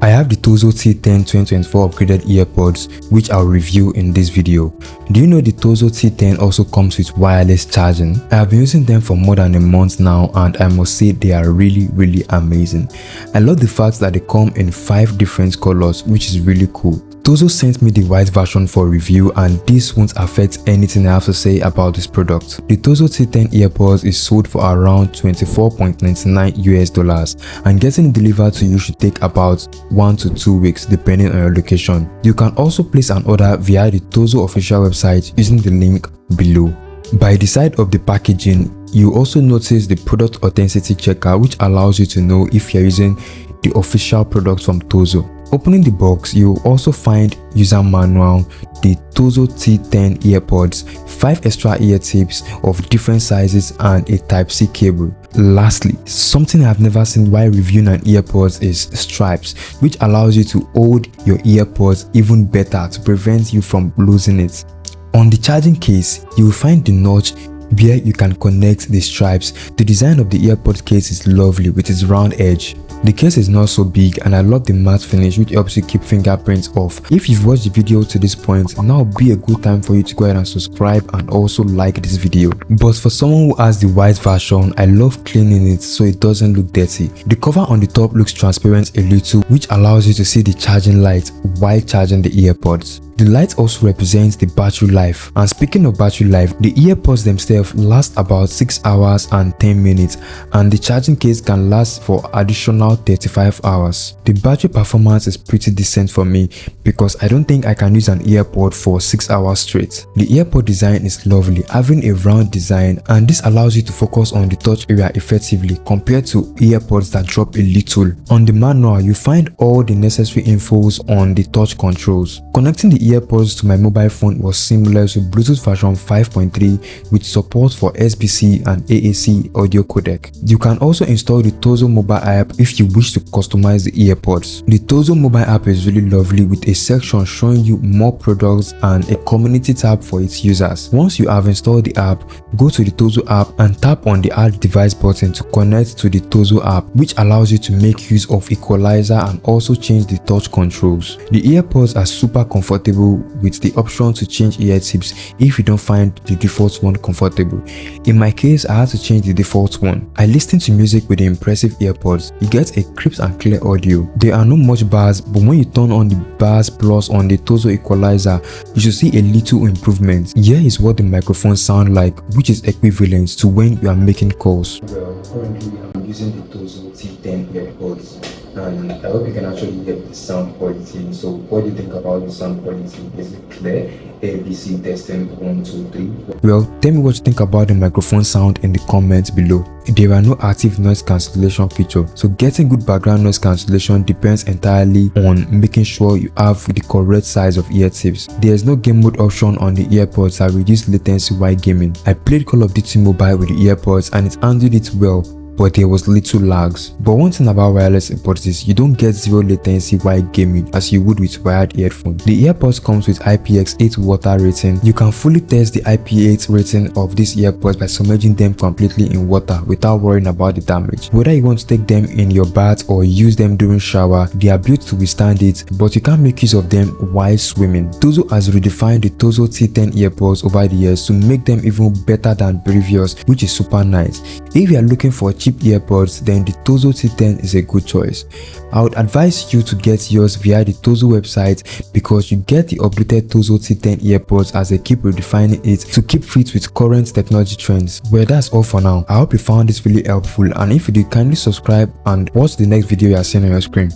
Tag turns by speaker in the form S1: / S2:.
S1: I have the Tozo T10 2024 upgraded earpods, which I'll review in this video. Do you know the Tozo T10 also comes with wireless charging? I have been using them for more than a month now, and I must say they are really amazing. I love the fact that they come in 5 different colors, which is really cool. Tozo sent me the white version for review, and this won't affect anything I have to say about this product. The Tozo T10 earpods is sold for around $24.99 and getting it delivered to you should take about 1 to 2 weeks depending on your location. You can also place an order via the Tozo official website using the link below. By the side of the packaging, you also notice the product authenticity checker, which allows you to know if you're using the official product from Tozo. Opening the box, you will also find user manual, the Tozo T10 earpods, 5 extra ear tips of different sizes, and a Type-C cable. Lastly, something I've never seen while reviewing an earpods is stripes, which allows you to hold your earpods even better to prevent you from losing it. On the charging case, you will find the notch where you can connect the stripes. The design of the earpod case is lovely with its round edge. The case is not so big, and I love the matte finish, which helps you keep fingerprints off. If you've watched the video to this point, now would be a good time for you to go ahead and subscribe and also like this video. But for someone who has the white version, I love cleaning it so it doesn't look dirty. The cover on the top looks transparent a little, which allows you to see the charging light while charging the earpods. The light also represents the battery life, and speaking of battery life, the earpods themselves last about 6 hours and 10 minutes, and the charging case can last for additional 35 hours. The battery performance is pretty decent for me because I don't think I can use an earpod for 6 hours straight. The earpod design is lovely, having a round design, and this allows you to focus on the touch area effectively compared to earpods that drop a little. On the manual, you find all the necessary infos on the touch controls. Connecting the earpods to my mobile phone was seamless with Bluetooth version 5.3 with support for SBC and AAC audio codec. You can also install the Tozo mobile app if you wish to customize the earpods. The Tozo mobile app is really lovely with a section showing you more products and a community tab for its users. Once you have installed the app, go to the Tozo app and tap on the add device button to connect to the Tozo app, which allows you to make use of equalizer and also change the touch controls. The earpods are super comfortable with the option to change ear tips if you don't find the default one comfortable. In my case, I had to change the default one. I listened to music with the impressive earpods. You get a crisp and clear audio. There are not much bars, but when you turn on the bars plus on the Tozo equalizer, you should see a little improvement. Here is what the microphone sounds like, which is equivalent to when you are making calls. Well, currently I'm using the Tozo T10 earbuds, and I hope you can actually get the sound quality. So what do you think about the sound quality? Is it clear? ABC testing 1, 2, 3. Well, tell me what you think about the microphone sound in the comments below. There are no active noise cancellation feature, so getting good background noise cancellation depends entirely on making sure you have the correct size of ear tips. There is no game mode option on the earpods that reduce latency while gaming. I played Call of Duty Mobile with the earpods and it handled it well, but there was little lags. But one thing about wireless earpods is you don't get zero latency while gaming as you would with wired earphones. The earpods comes with IPX8 water rating. You can fully test the IP8 rating of these earpods by submerging them completely in water without worrying about the damage. Whether you want to take them in your bath or use them during shower, they are built to withstand it, but you can't make use of them while swimming. Tozo has redefined the Tozo T10 earpods over the years to make them even better than previous, which is super nice. If you are looking for cheap earpods, then the Tozo T10 is a good choice. I would advise you to get yours via the Tozo website because you get the updated Tozo T10 earpods as they keep redefining it to keep fit with current technology trends. Well, that's all for now. I hope you found this really helpful, and if you did, kindly subscribe and watch the next video you are seeing on your screen.